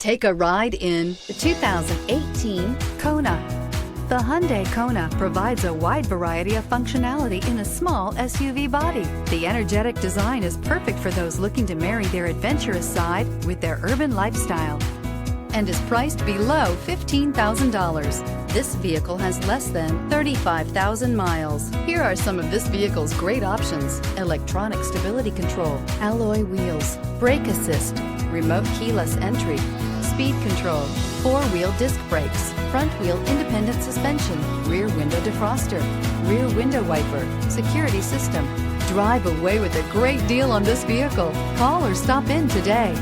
Take a ride in the 2018 Kona. The Hyundai Kona provides a wide variety of functionality in a small SUV body. The energetic design is perfect for those looking to marry their adventurous side with their urban lifestyle and is priced below $15,000. This vehicle has less than 35,000 miles. Here are some of this vehicle's great options: electronic stability control, alloy wheels, brake assist, remote keyless entry, speed control, four-wheel disc brakes, front-wheel independent suspension, rear window defroster, rear window wiper, security system. Drive away with a great deal on this vehicle. Call or stop in today.